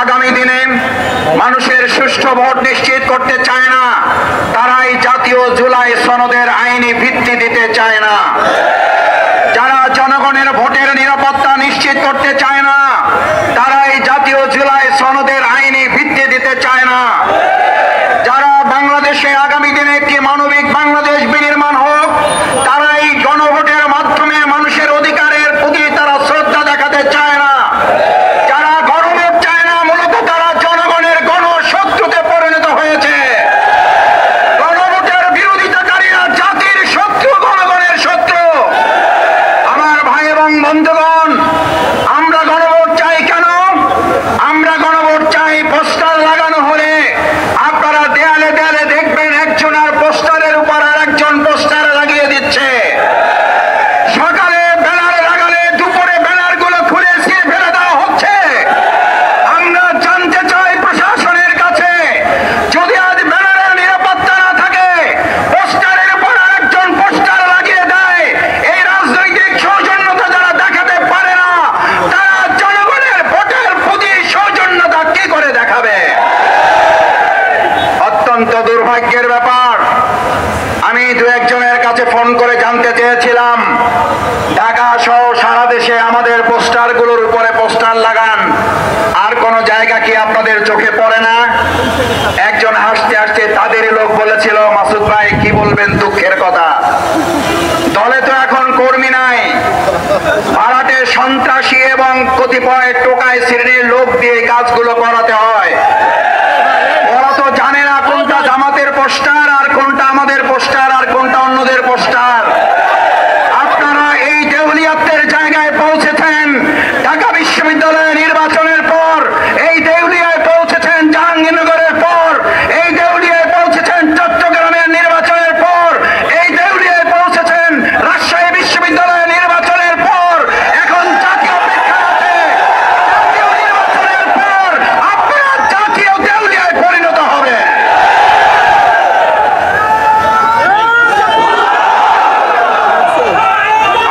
আগামী দিনে মানুষের সুষ্ঠু ভোট নিশ্চিত করতে চায় না, তারাই জাতীয় জুলাই সনদের আইনি ভিত্তি দিতে চায় না। যারা জনগণের ভোটের নিরাপত্তা নিশ্চিত করতে চায় না, তারাই জাতীয় জুলাই সনদের আইনি ভিত্তি দিতে চায় না। যারা বাংলাদেশে আগামী দিনে একটি মানবিক বাংলাদেশ বিনির্মাণ হোক, তারাই গণভোটের মাধ্যমে মানুষের অধিকারের প্রতি তারা শ্রদ্ধা দেখাতে চায় না। যারা গণভোট চায় না, মূলত তারা জনগণের গণশত্রুতে পরিণত হয়েছে। গণভোটের বিরোধিতাকারীরা জাতির শত্রু, গণগণের শত্রু। আমার ভাই এবং বন্ধুগণ, আমরা গণভোট চাই কেন? আমরা গণভোট চাই পোস্টার লাগানো হলে আপনারা দেয়ালে দেয়ালে দেখবেন একজন আর পোস্টারের উপর আর একজন পোস্টার লাগিয়ে দিচ্ছে। সকালে ব্যানার লাগালে দুপুরে ব্যানার গুলো খুলে ছিঁড়ে ফেলে দেওয়া হচ্ছে। আমরা জানতে চাই প্রশাসনের কাছে, যদি আজ ব্যানারের নিরাপত্তা না থাকে, পোস্টারের উপর আর একজন পোস্টার লাগিয়ে দেয়, এই রাজনৈতিক সৌজন্যতা যারা দেখাতে পারে না, তারা জনগণের ভোটের প্রতি সৌজন্যতা কি করে দেখাবে? অত্যন্ত দুর্ভাগ্যের ব্যাপার। আমি দু একজনের কাছে ফোন করে জানতে চেয়েছিলাম, ঢাকা সহ সারা দেশে আমাদের পোস্টারগুলোর উপরে পোস্টার লাগান, আর কোন জায়গা কি আপনাদের চোখে পড়ে না? একজন হাসতে হাসতে তাদেরই লোক বলেছিল, মাসুদ ভাই কি বলবেন, দুঃখের কথা, দলে তো এখন কর্মী নাই, ভাড়াটে সন্ত্রাসী এবং কতিপয় টোকাই শ্রেণীর লোক দিয়ে কাজগুলো করাতে হয়। ওরা তো জানে না কোনটা জামাতের পোস্টার আর কোনটা আমাদের পোস্টার আর কোনটা অন্যদের পোস্টার। আপনারা এই দেউলিয়াতের জায়গায় পৌঁছেছেন ঢাকা বিশ্ববিদ্যালয়ের নির্বাচনের পর, এই দেউলিয়ায় পৌঁছেছেন জাহাঙ্গীরনগরের পর, এই দেউলিয়ায় পৌঁছেছেন চট্টগ্রামের নির্বাচনের পর, এই দেউলিয়ায় পৌঁছেছেন রাজশাহী বিশ্ববিদ্যালয়ের নির্বাচনের পর। এখন জাতীয় অপেক্ষা আছে, জাতীয় নির্বাচনের পর আপনারা জাতীয় দেউলিয়ায় পরিণত হবে।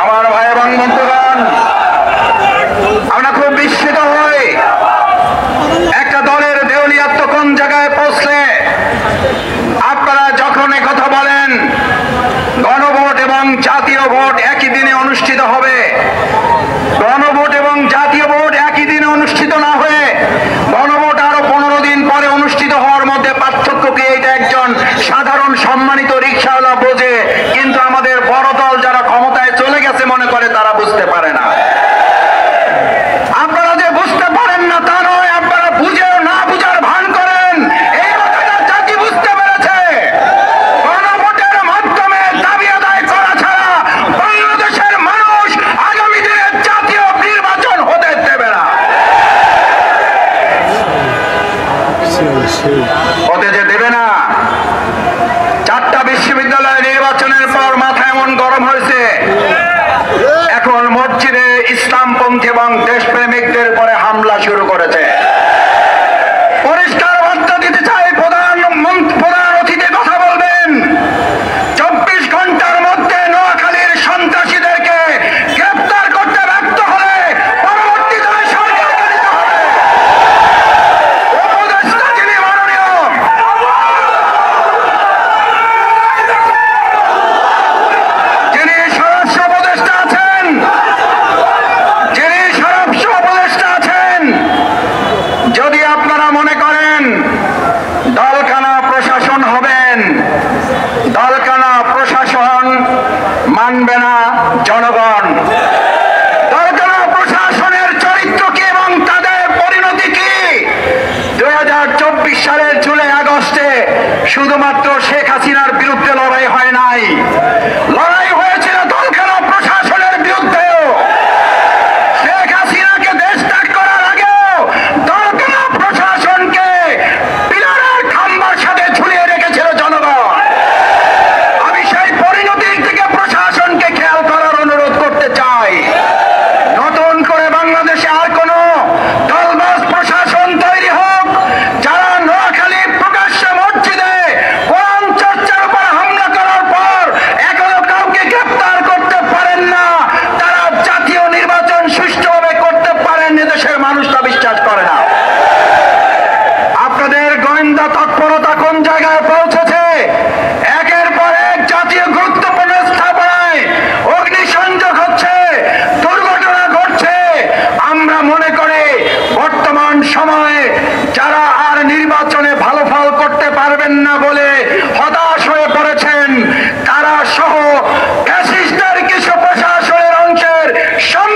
আমার ভাই এবং বন্ধুগণ, আমরা খুব বিস্মিত হই একটা দলের দেউলিয়াত্ব কোন জায়গায় পৌঁছলে। আপনারা যখন কথা বলেন গণভোট এবং জাতীয় ভোট একই দিনে অনুষ্ঠিত হবে, গণভোট এবং জাতীয় ভোট একই দিনে অনুষ্ঠিত না হয়ে গণভোট আরো 15 দিন পরে অনুষ্ঠিত হওয়ার মধ্যে পার্থক্য কি? এটা একজন সাধারণ সম্মানিত রিকশাওয়ালা বোঝে, কিন্তু আমাদের বড় দল যারা ক্ষমতায় চলে গেছে মনে করে তারা বুঝতে পারে না। আপনারা যে বুঝতে পারেন না তা নয়, আপনারা বুঝেও না বুঝার ভান করেন, এই কথাটা জাতি বুঝতে পেরেছে। গণভোটের মাধ্যমে দাবি আদায় করা ছাড়া বাংলাদেশের মানুষ আগামী দিনে জাতীয় নির্বাচন হতে দেবে না, হতে যে দেবে না। 4টা বিশ্ববিদ্যালয় নির্বাচনের পর মাথা এমন গরম হয়েছে, এখন মসজিদে ইসলামপন্থী এবং দেশপ্রেমিকদের উপরে হামলা শুরু করেছে। পরিষ্কার বার্তা দিতে চাই, প্রধান অতিথি কথা বলবেন, 24 ঘন্টার মধ্যে নোয়াখালীর সন্ত্রাসীদেরকে গ্রেফতার করতে ব্যর্থ হলে পরবর্তীতে সরকারকে নিতে হবে। উপদেষ্টা যিনি মাননীয়, যিনি স্বরাষ্ট্র উপদেষ্টা আছেন, সব